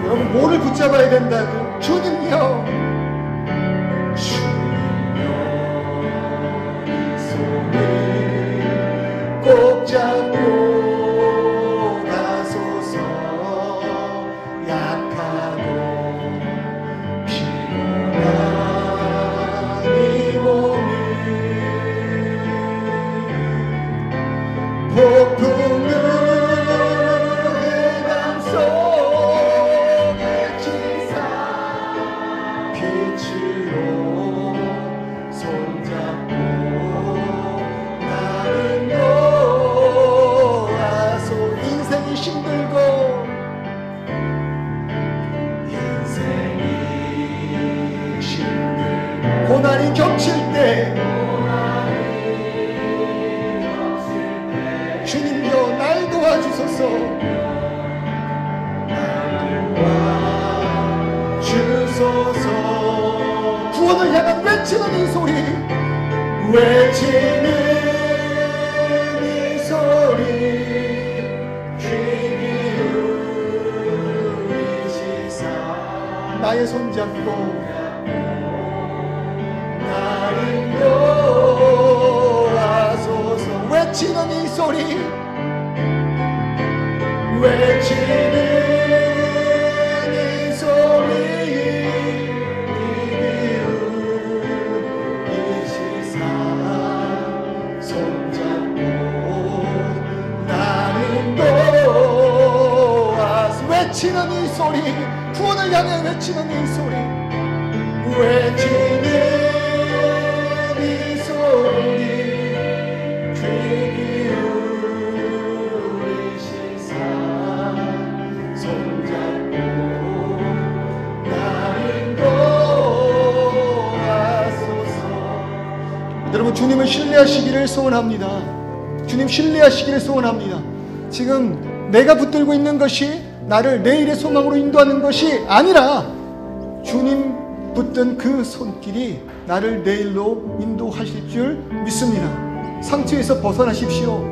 여러분, 뭐를 붙잡아야 된다고? 주님요, 주님요 이 손을 꼭 잡고 폭풍을 감속에 치사 빛으로 손잡고 나를 놓아서. 인생이 힘들고 고난이 겹칠 때 주님여 날 도와주소서. 주소서. 구원을 향한 외치는 이 소리, 외치는 이 소리 귀 기울이시사 나의 손잡고 나를 놓아소서. 외치는 이 소리, 외치는 이 소리 기울이시사 손잡고 나를 놓아서. 외치는 이 소리, 구원을 향해 외치는 이 소리, 외치는 이 소리 귀 기울이시사 손잡고 나를 놓아소서. 여러분, 주님을 신뢰하시기를 소원합니다. 주님 신뢰하시기를 소원합니다. 지금 내가 붙들고 있는 것이 나를 내일의 소망으로 인도하는 것이 아니라 주님 붙든 그 손길이 나를 내일로 인도하실 줄 믿습니다. 상처에서 벗어나십시오.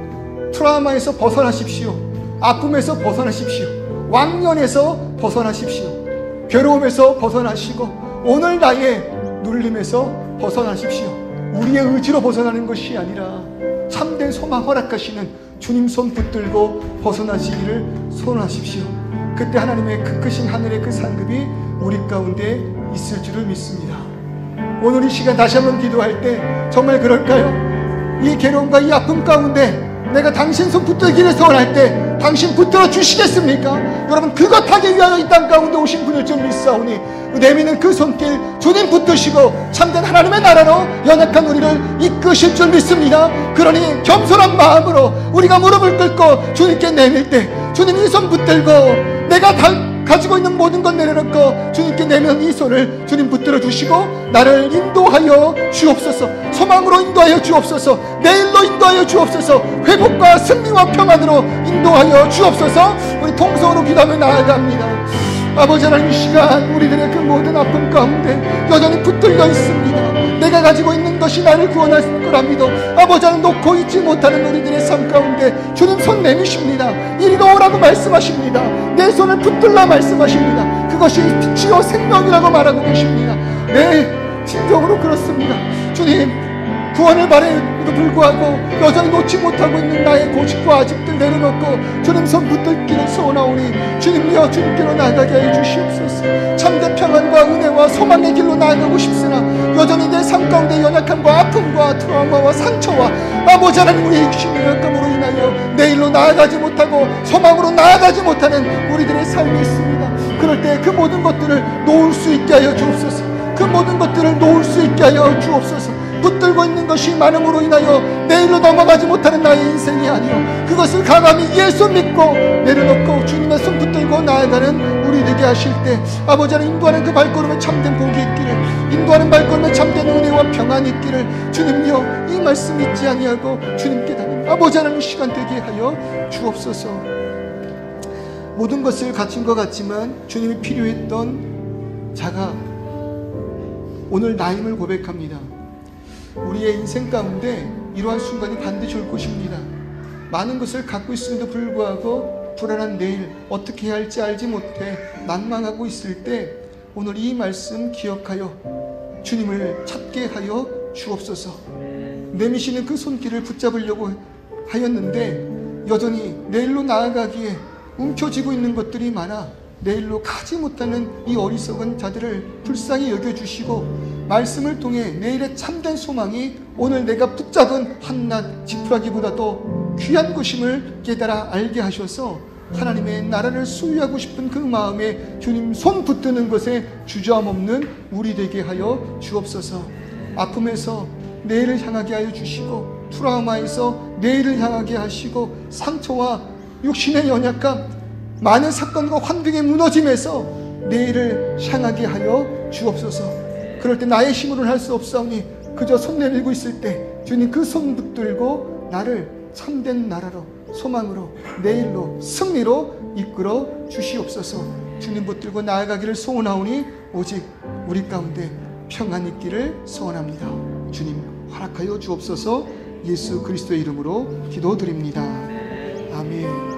트라우마에서 벗어나십시오. 아픔에서 벗어나십시오. 왕년에서 벗어나십시오. 괴로움에서 벗어나시고 오늘 나의 눌림에서 벗어나십시오. 우리의 의지로 벗어나는 것이 아니라 참된 소망 허락하시는 주님 손 붙들고 벗어나시기를 소원하십시오. 그때 하나님의 그 크신 하늘의 그 상급이 우리 가운데 있을 줄을 믿습니다. 오늘 이 시간 다시 한번 기도할 때 정말 그럴까요? 이 괴로움과 이 아픔 가운데 내가 당신 손 붙들기를 소원할 때 당신 붙들어 주시겠습니까? 여러분, 그것 하기 위하여 이 땅 가운데 오신 분일 줄 믿사오니 내미는 그 손길 주님 붙드시고 참된 하나님의 나라로 연약한 우리를 이끄실 줄 믿습니다. 그러니 겸손한 마음으로 우리가 무릎을 꿇고 주님께 내밀 때 주님 이 손 붙들고 내가 가지고 있는 모든 것 내려놓고 주님께 내면 이 손을 주님 붙들어 주시고 나를 인도하여 주옵소서. 소망으로 인도하여 주옵소서. 내일로 인도하여 주옵소서. 회복과 승리와 평안으로 인도하여 주옵소서. 우리 통성으로 기도하며 나아갑니다. 아버지 하나님, 이 시간 우리들의 그 모든 아픔 가운데 여전히 붙들려 있습니다. 내가 가지고 있는 것이 나를 구원할 거랍니다. 아버지 하나님, 놓고 있지 못하는 우리들의 삶 가운데 주님 손 내미십니다. 이리로 오라고 말씀하십니다. 내 손을 붙들라 말씀하십니다. 그것이 빛이요 생명이라고 말하고 계십니다. 네, 진정으로 그렇습니다. 주님, 구원을 바람에도 불구하고 여전히 놓지 못하고 있는 나의 고집과 아집들 내려놓고 주님 손 붙들기를 소원하오니 주님이여 주님께로 나아가게 해 주시옵소서. 참된 평안과 은혜와 소망의 길로 나아가고 싶으나 여전히 내 삶 가운데 연약함과 아픔과 트라우마와 상처와 아버지 하나님 우리의 육신의 약함으로 인하여 내일로 나아가지 못하고 소망으로 나아가지 못하는 우리들의 삶이 있습니다. 그럴 때 그 모든 것들을 놓을 수 있게 하여 주옵소서. 그 모든 것들을 놓을 수 있게 하여 주옵소서. 붙들고 있는 것이 많음으로 인하여 내일로 넘어가지 못하는 나의 인생이 아니요 그것을 가감히 예수 믿고 내려놓고 주님의 손 붙들고 나아가는 우리 되게 하실 때 아버지 하나님 인도하는 그 발걸음에 참된 복이 있기를 인도하는 발걸음에 참된 은혜와 평안이 있기를 주님이여 이 말씀 잊지 아니하고 주님께 다니는 아버지 하나님 시간 되게 하여 주옵소서. 모든 것을 갖춘 것 같지만 주님이 필요했던 자가 오늘 나임을 고백합니다. 우리의 인생 가운데 이러한 순간이 반드시 올 것입니다. 많은 것을 갖고 있음에도 불구하고 불안한 내일 어떻게 해야 할지 알지 못해 낭망하고 있을 때 오늘 이 말씀 기억하여 주님을 찾게 하여 주옵소서. 내미시는 그 손길을 붙잡으려고 하였는데 여전히 내일로 나아가기에 움켜쥐고 있는 것들이 많아 내일로 가지 못하는 이 어리석은 자들을 불쌍히 여겨주시고 말씀을 통해 내일의 참된 소망이 오늘 내가 붙잡은 한낱 지푸라기보다도 귀한 것임을 깨달아 알게 하셔서 하나님의 나라를 소유하고 싶은 그 마음에 주님 손 붙드는 것에 주저함 없는 우리 되게 하여 주옵소서. 아픔에서 내일을 향하게 하여 주시고 트라우마에서 내일을 향하게 하시고 상처와 육신의 연약함 많은 사건과 환경의 무너짐에서 내일을 향하게 하여 주옵소서. 그럴 때 나의 힘으로는 할 수 없사오니 그저 손 내밀고 있을 때 주님 그 손 붙들고 나를 참된 나라로 소망으로 내일로 승리로 이끌어 주시옵소서. 주님 붙들고 나아가기를 소원하오니 오직 우리 가운데 평안 있기를 소원합니다. 주님 허락하여 주옵소서. 예수 그리스도의 이름으로 기도드립니다. 아멘.